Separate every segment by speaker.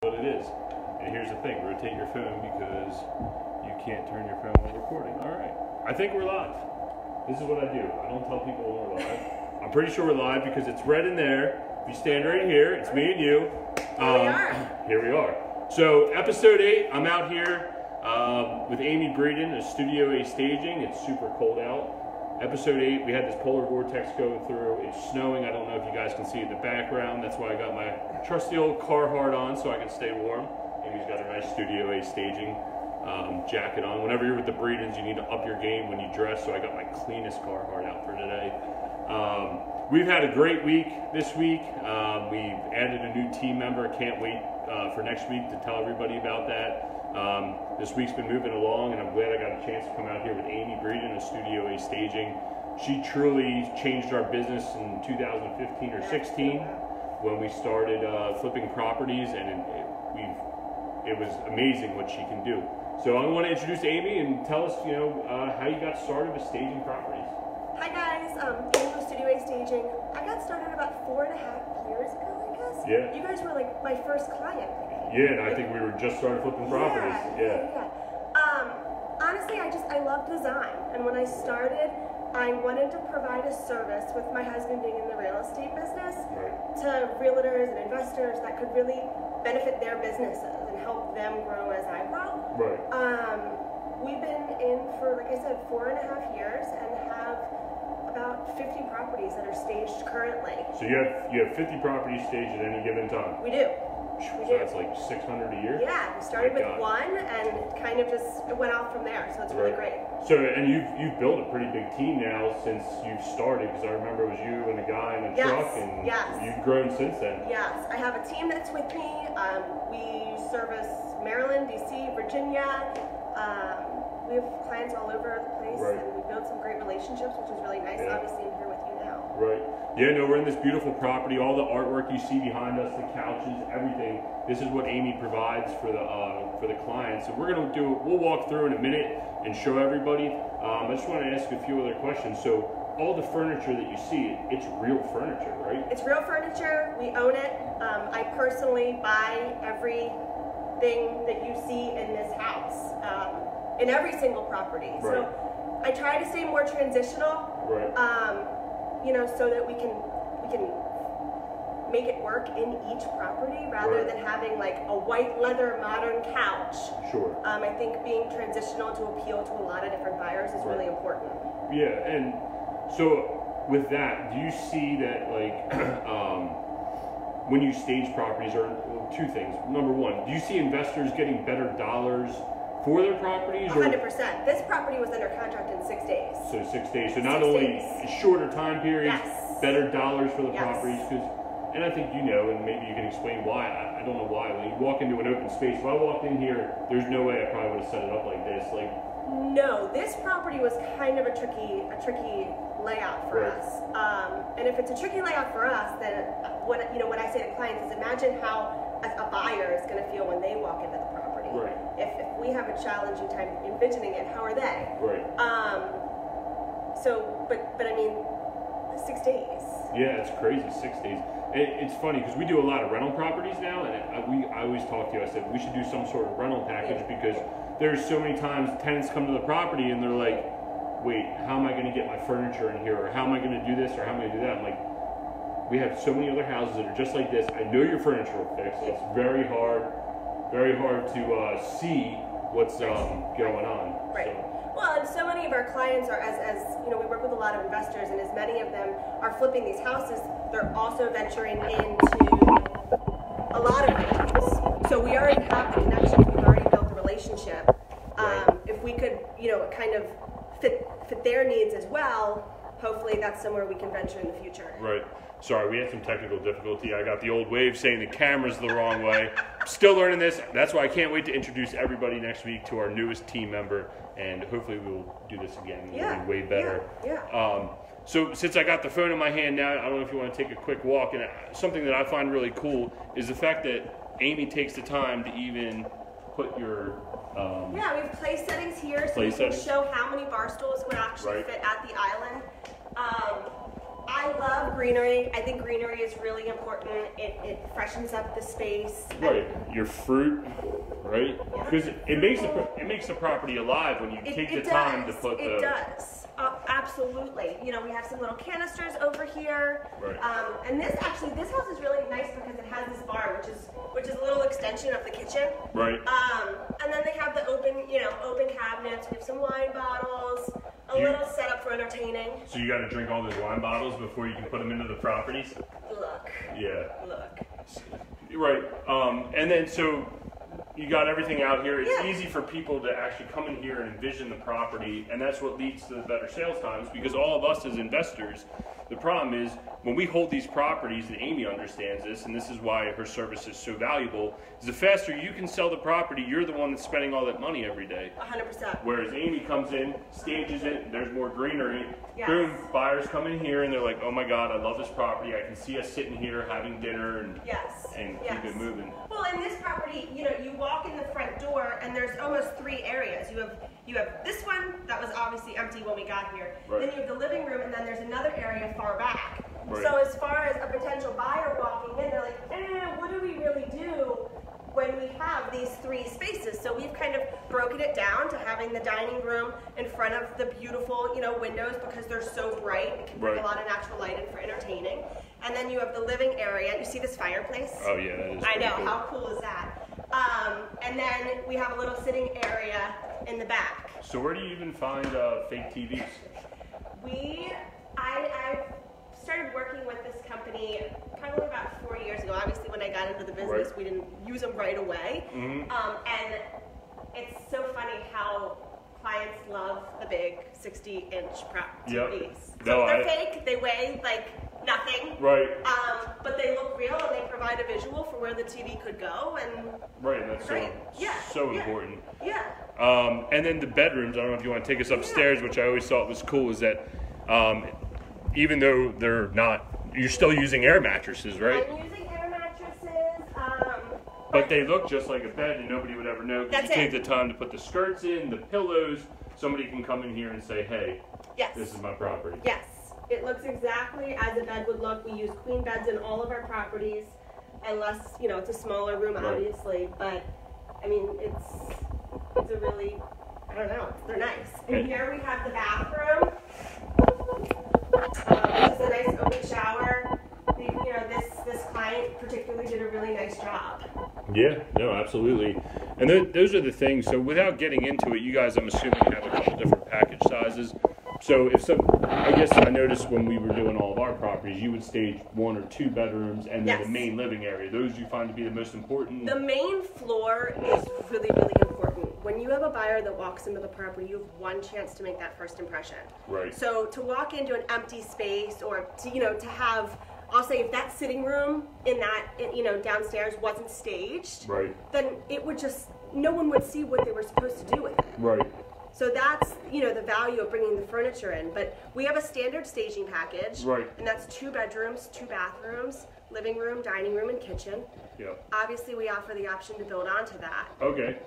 Speaker 1: what it is. And here's the thing, rotate your phone because you can't turn your phone while recording. All right, I think we're live. This is what I do. I don't tell people when we're live. I'm pretty sure we're live because it's red in there. If you stand right here, it's me and you. Here we are. So episode 8, I'm out here with Aimee Breeden, a Studio A staging. It's super cold out. Episode 8, we had this polar vortex going through. It's snowing. I don't know if you guys can see it in the background. That's why I got my trusty old Carhartt on so I can stay warm. Amy's got a nice Studio A staging jacket on. Whenever you're with the Breedens, you need to up your game when you dress, so I got my cleanest Carhartt out for today. We've had a great week this week. We've added a new team member. Can't wait for next week to tell everybody about that. This week's been moving along, and I'm glad I got a chance to come out here with Aimee Breeden, a Studio A staging. She truly changed our business in 2015 or 16 when we started flipping properties, and it was amazing what she can do. So I want to introduce Aimee and tell us, how you got started with staging properties.
Speaker 2: Hi guys, Aimee with Studio A staging. I got started about 4.5 years ago, I guess.
Speaker 1: Yeah.
Speaker 2: You guys were like my first client.
Speaker 1: Yeah, and I think we were just started flipping properties.
Speaker 2: Yeah. Honestly, I love design, and when I started, I wanted to provide a service with my husband being in the real estate business to realtors and investors that could really benefit their businesses and help them grow as I grow.
Speaker 1: Right.
Speaker 2: We've been in for, like I said, 4.5 years and have about 50 properties that are staged currently.
Speaker 1: So you have 50 properties staged at any given time?
Speaker 2: We do.
Speaker 1: So that's like 600 a year?
Speaker 2: Yeah, we started with one and kind of just went off from there, so it's really great.
Speaker 1: So, and you've built a pretty big team now since you've started, because I remember it was you and a guy in a truck, and you've grown since then.
Speaker 2: Yes, I have a team that's with me. We service Maryland, DC, Virginia. We have clients all over the place, and we built some great relationships, which is really nice. Obviously, I'm here with you now.
Speaker 1: Right. Yeah, no, we're in this beautiful property. All the artwork you see behind us, the couches, everything. This is what Aimee provides for the clients. So we'll walk through in a minute and show everybody. I just want to ask a few other questions. So all the furniture that you see, it's real furniture, right?
Speaker 2: It's real furniture. We own it. I personally buy everything that you see in this house, in every single property. So I try to stay more transitional. So that we can make it work in each property rather than having like a white leather modern couch. Sure. I think being transitional to appeal to a lot of different buyers is really important.
Speaker 1: Yeah, and so with that, do you see that like when you stage properties, or two things? Number one, do you see investors getting better dollars for their properties?
Speaker 2: 100%. This property was under contract in 6 days.
Speaker 1: So 6 days. So not only shorter time periods, better dollars for the properties. And I think and maybe you can explain why. I don't know why. When you walk into an open space, if I walked in here, there's no way I probably would have set it up like this.
Speaker 2: No, this property was kind of a tricky layout for us. And if it's a tricky layout for us, then what I say to clients is imagine how a buyer is going to feel when they walk into the property. If we have a challenging time envisioning it, how are they? But I mean, 6 days.
Speaker 1: Yeah, it's crazy, 6 days. It's funny because we do a lot of rental properties now, and I always talk to you. I said we should do some sort of rental package because there's so many times tenants come to the property and they're like, wait, how am I going to get my furniture in here, or how am I going to do this, or how am I going to do that? I'm like, we have so many other houses that are just like this. I know your furniture will fix. It's very hard to see what's going on.
Speaker 2: Well, and so many of our clients are, as we work with a lot of investors, and as many of them are flipping these houses, they're also venturing into a lot of things. So we already have the connections. We've already built the relationship. If we could, kind of fit their needs as well, hopefully that's somewhere we can venture in the future. Right.
Speaker 1: Sorry, we had some technical difficulty. I got the old wave saying the camera's the wrong way. Still learning this. That's why I can't wait to introduce everybody next week to our newest team member, and hopefully we'll do this again. It'll be way better. So since I got the phone in my hand now, I don't know if you want to take a quick walk, and something that I find really cool is the fact that Aimee takes the time to even put your
Speaker 2: we have place settings here, so we can show how many bar stools would actually fit at the island. I love greenery. I think greenery is really important. It freshens up the space.
Speaker 1: Right. Your fruit, right? Because it makes the property alive when you take the time to put the.
Speaker 2: It does. Absolutely. You know, we have some little canisters over here.
Speaker 1: Right.
Speaker 2: And this house is really nice because it has this bar, which is a little extension of the kitchen.
Speaker 1: Right.
Speaker 2: And then they have the open cabinets. We have some wine bottles. A little setup for entertaining.
Speaker 1: So you got to drink all those wine bottles before you can put them into the properties?
Speaker 2: Look.
Speaker 1: Yeah.
Speaker 2: Look.
Speaker 1: Right. And then so you got everything out here. It's easy for people to actually come in here and envision the property, and that's what leads to the better sales times, because all of us as investors, the problem is when we hold these properties, and Aimee understands this, and this is why her service is so valuable, is the faster you can sell the property, you're the one that's spending all that money every day.
Speaker 2: 100%.
Speaker 1: Whereas Aimee comes in, stages it, there's more greenery,
Speaker 2: yes.
Speaker 1: Boom, buyers come in here and they're like, oh my God, I love this property. I can see us sitting here having dinner and keep it moving.
Speaker 2: Well, in this property, you know, you walk in the front door and there's almost 3 areas. You have this one that was obviously empty when we got here.
Speaker 1: Right.
Speaker 2: Then you have the living room, and then there's another area far back.
Speaker 1: Right.
Speaker 2: So as far as a potential buyer walking in, they're like, what do we really do when we have these 3 spaces? So we've kind of broken it down to having the dining room in front of the beautiful, you know, windows, because they're so bright. It can bring a lot of natural light in for entertaining. And then you have the living area. You see this fireplace?
Speaker 1: Oh yeah, that is.
Speaker 2: I know.
Speaker 1: Cool.
Speaker 2: How cool is that? And then we have a little sitting area in the back.
Speaker 1: So where do you even find fake TVs?
Speaker 2: I started working with this company probably about 4 years ago. Obviously, when I got into the business, we didn't use them right away.
Speaker 1: Mm-hmm.
Speaker 2: And it's so funny how clients love the big 60-inch TVs. So they're fake. They weigh like nothing.
Speaker 1: Right.
Speaker 2: But they look real, and they provide a visual for where the TV could go. And
Speaker 1: right. That's so important.
Speaker 2: Yeah.
Speaker 1: And then the bedrooms. I don't know if you want to take us upstairs, which I always thought was cool. Is that even though they're not, you're still using air mattresses, right?
Speaker 2: I'm using air mattresses.
Speaker 1: But they look just like a bed, and nobody would ever know because you take the time to put the skirts in, the pillows. Somebody can come in here and say, "Hey, this is my property."
Speaker 2: Yes, it looks exactly as a bed would look. We use queen beds in all of our properties, unless it's a smaller room, obviously. But I mean, it's a really, I don't know, they're nice. And here we have the bathroom, which is a nice open shower. This client particularly did a really nice job.
Speaker 1: Yeah, no, absolutely. And those are the things. So without getting into it, you guys, I'm assuming, have a couple different package sizes. So I guess I noticed when we were doing all of our properties, you would stage 1 or 2 bedrooms and then the main living area. Those you find to be the most important?
Speaker 2: The main floor is really, really important. When you have a buyer that walks into the property, you have one chance to make that first impression.
Speaker 1: Right.
Speaker 2: So to walk into an empty space, or to have, I'll say, if that sitting room in that, downstairs wasn't staged,
Speaker 1: right,
Speaker 2: then it would no one would see what they were supposed to do with it.
Speaker 1: Right.
Speaker 2: So that's, the value of bringing the furniture in. But we have a standard staging package.
Speaker 1: Right.
Speaker 2: And that's 2 bedrooms, 2 bathrooms, living room, dining room, and kitchen.
Speaker 1: Yep.
Speaker 2: Obviously, we offer the option to build onto that.
Speaker 1: Okay.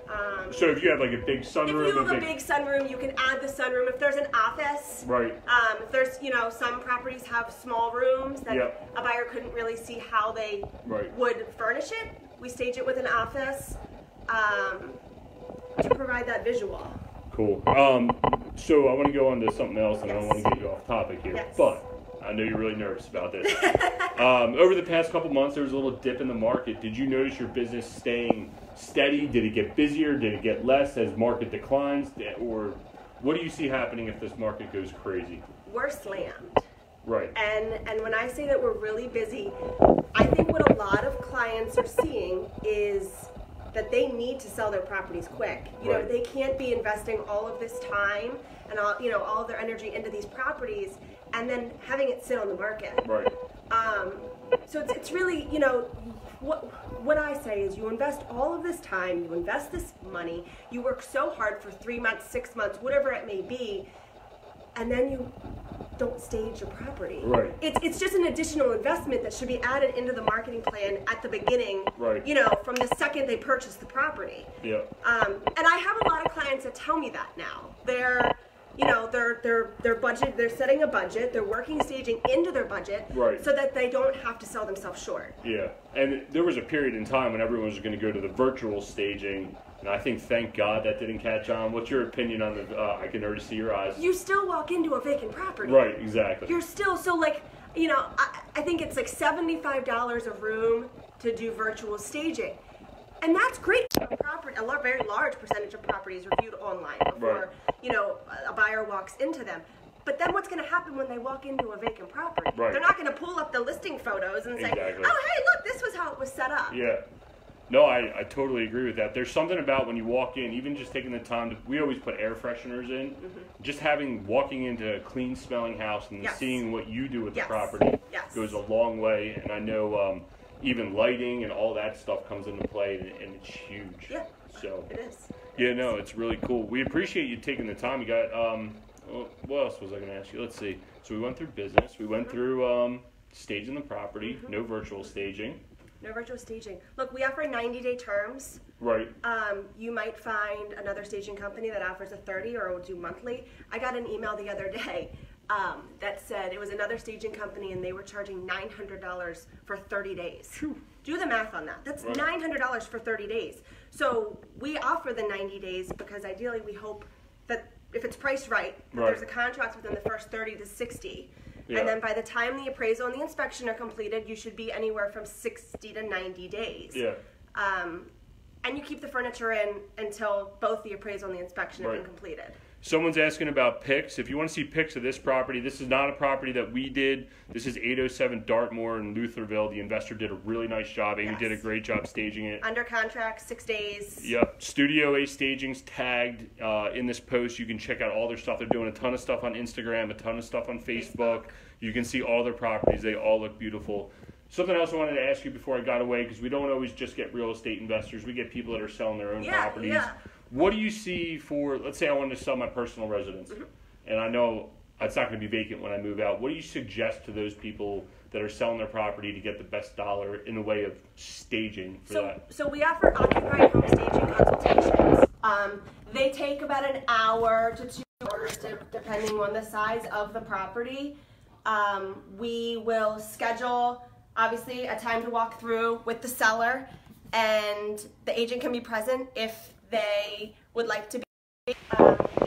Speaker 1: So if you have like a big sunroom.
Speaker 2: If you have a big sunroom, you can add the sunroom. If there's an office.
Speaker 1: Right.
Speaker 2: If there's, some properties have small rooms that a buyer couldn't really see how they would furnish it. We stage it with an office to provide that visual.
Speaker 1: Cool. So I want to go on to something else, and I don't want to get you off topic here, but I know you're really nervous about this. Over the past couple months, there was a little dip in the market. Did you notice your business staying steady? Did it get busier? Did it get less as market declines? Or what do you see happening if this market goes crazy?
Speaker 2: We're slammed.
Speaker 1: Right.
Speaker 2: And when I say that we're really busy, I think what a lot of clients are seeing is that they need to sell their properties quick. They can't be investing all of this time and all of their energy into these properties and then having it sit on the market.
Speaker 1: Right.
Speaker 2: So it's really, what I say is you invest all of this time, you invest this money, you work so hard for 3 months, 6 months, whatever it may be, and then you don't stage your property.
Speaker 1: Right.
Speaker 2: It's just an additional investment that should be added into the marketing plan at the beginning.
Speaker 1: Right.
Speaker 2: From the second they purchase the property.
Speaker 1: Yeah.
Speaker 2: And I have a lot of clients that tell me that now. you know, their budget, they're setting a budget, they're working staging into their budget,
Speaker 1: right,
Speaker 2: so that they don't have to sell themselves short.
Speaker 1: Yeah, and there was a period in time when everyone was going to go to the virtual staging, and I think, thank God, that didn't catch on. What's your opinion on the, I can already see your eyes.
Speaker 2: You still walk into a vacant property.
Speaker 1: Right, exactly.
Speaker 2: You're still, so like, you know, I think it's like $75 a room to do virtual staging. And that's great. Property, a very large percentage of properties reviewed online before, you know, a buyer walks into them. But then what's going to happen when they walk into a vacant property?
Speaker 1: Right.
Speaker 2: They're not going to pull up the listing photos and say,
Speaker 1: exactly,
Speaker 2: oh, hey, look, this was how it was set up.
Speaker 1: Yeah. No, I totally agree with that. There's something about when you walk in, even just taking the time to, we always put air fresheners in, just walking into a clean smelling house and
Speaker 2: yes,
Speaker 1: seeing what you do with the
Speaker 2: yes,
Speaker 1: property
Speaker 2: yes,
Speaker 1: goes a long way. And I know even lighting and all that stuff comes into play, and it's huge.
Speaker 2: Yeah,
Speaker 1: so
Speaker 2: it is.
Speaker 1: Yeah, no, it's really cool. We appreciate you taking the time. You got, what else was I going to ask you? Let's see. So we went through business. We went through staging the property, no virtual staging.
Speaker 2: No virtual staging. Look, we offer 90-day terms.
Speaker 1: Right.
Speaker 2: You might find another staging company that offers a 30 or will do monthly. I got an email the other day that said it was another staging company and they were charging $900 for 30 days.
Speaker 1: Whew.
Speaker 2: Do the math on that. That's
Speaker 1: right,
Speaker 2: $900 for 30 days. So we offer the 90 days because ideally we hope that if it's priced right, there's a contract within the first 30 to 60. Yeah. And then by the time the appraisal and the inspection are completed, you should be anywhere from 60 to 90 days.
Speaker 1: Yeah.
Speaker 2: And you keep the furniture in until both the appraisal and the inspection have been completed.
Speaker 1: Someone's asking about pics. If you want to see pics of this property, this is not a property that we did. This is 807 Dartmoor in Lutherville. The investor did a really nice job. Aimee did a great job staging it.
Speaker 2: Under contract, 6 days.
Speaker 1: Yep. Studio A Staging's tagged in this post. You can check out all their stuff. They're doing a ton of stuff on Instagram, a ton of stuff on Facebook. You can see all their properties. They all look beautiful. Something else I wanted to ask you before I got away, because we don't always just get real estate investors. We get people that are selling their own properties.
Speaker 2: Yeah.
Speaker 1: What do you see for, let's say I wanted to sell my personal residence, and I know it's not going to be vacant when I move out. What do you suggest to those people that are selling their property to get the best dollar in the way of staging for that?
Speaker 2: So we offer occupied home staging consultations. They take about an hour to 2 hours, depending on the size of the property. We will schedule, obviously, a time to walk through with the seller, and the agent can be present if they would like to be.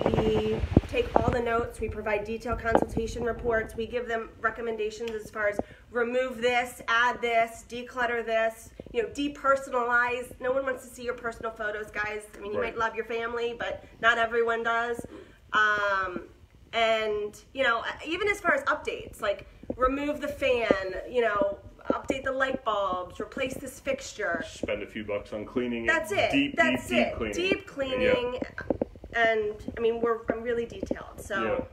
Speaker 2: We take all the notes, we provide detailed consultation reports, we give them recommendations as far as remove this, add this, declutter this, you know, depersonalize. No one wants to see your personal photos, guys. I mean, you might love your family, but not everyone does. And, you know, even as far as updates, like remove the fan, you know, update the light bulbs, replace this fixture.
Speaker 1: Spend a few bucks on cleaning it.
Speaker 2: That's it.
Speaker 1: Deep cleaning.
Speaker 2: Deep cleaning. Yep. And, I mean, I'm really detailed. So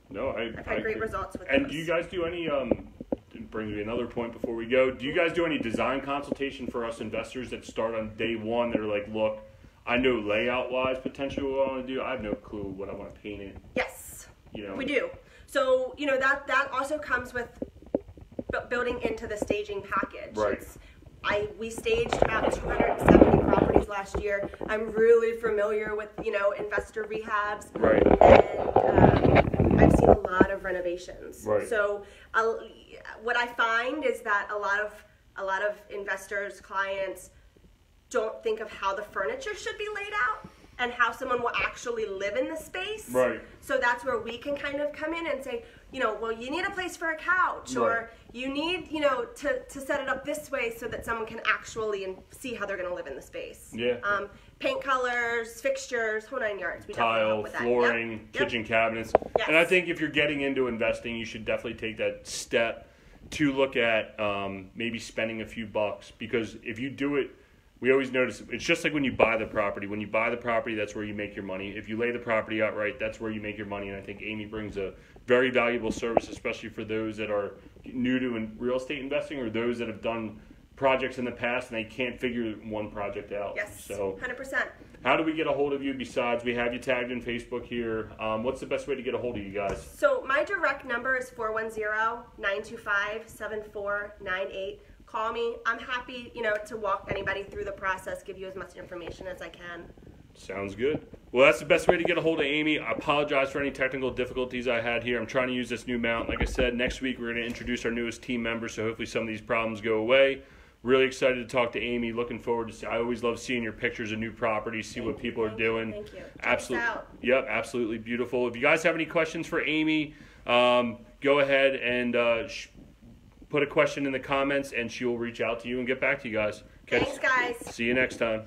Speaker 1: no,
Speaker 2: I've had great results with
Speaker 1: And
Speaker 2: those.
Speaker 1: do you guys do any, brings me another point before we go, do you guys do any design consultation for us investors that start on day one that are like, look, I know layout-wise potentially what I want to do. I have no clue what I want to paint it.
Speaker 2: Yes,
Speaker 1: you know,
Speaker 2: we do. So, you know, that also comes with building into the staging package.
Speaker 1: Right.
Speaker 2: We staged about 270 properties last year. I'm really familiar with, you know, investor rehabs.
Speaker 1: Right.
Speaker 2: And I've seen a lot of renovations.
Speaker 1: Right.
Speaker 2: So what I find is that a lot of investors, clients, don't think of how the furniture should be laid out and how someone will actually live in the space.
Speaker 1: Right.
Speaker 2: So that's where we can kind of come in and say, you know, well, you need a place for a couch, or you need, you know, to set it up this way so that someone can actually see how they're going to live in the space.
Speaker 1: Yeah.
Speaker 2: Paint colors, fixtures, whole 9 yards. We
Speaker 1: Tile,
Speaker 2: with
Speaker 1: flooring,
Speaker 2: that.
Speaker 1: kitchen cabinets.
Speaker 2: Yes.
Speaker 1: And I think if you're getting into investing, you should definitely take that step to look at maybe spending a few bucks, because if you do it, we always notice it's just like when you buy the property. When you buy the property, that's where you make your money. If you lay the property out right, that's where you make your money. And I think Aimee brings a very valuable service, especially for those that are new to real estate investing or those that have done projects in the past and they can't figure one project out.
Speaker 2: Yes,
Speaker 1: so
Speaker 2: 100%.
Speaker 1: How do we get a hold of you besides we have you tagged in Facebook here? What's the best way to get a hold of you guys?
Speaker 2: So my direct number is 410-925-7498. Call me. I'm happy, you know, to walk anybody through the process, give you as much information as I can.
Speaker 1: Sounds good. Well, that's the best way to get a hold of Aimee. I apologize for any technical difficulties I had here. I'm trying to use this new mount. Like I said, next week we're going to introduce our newest team members, so hopefully some of these problems go away. Really excited to talk to Aimee. Looking forward to see. I always love seeing your pictures of new properties, see what people are doing.
Speaker 2: Thank you.
Speaker 1: Absolutely. Yep, absolutely beautiful. If you guys have any questions for Aimee, go ahead and put a question in the comments, and she will reach out to you and get back to you guys.
Speaker 2: Thanks, guys.
Speaker 1: See you next time.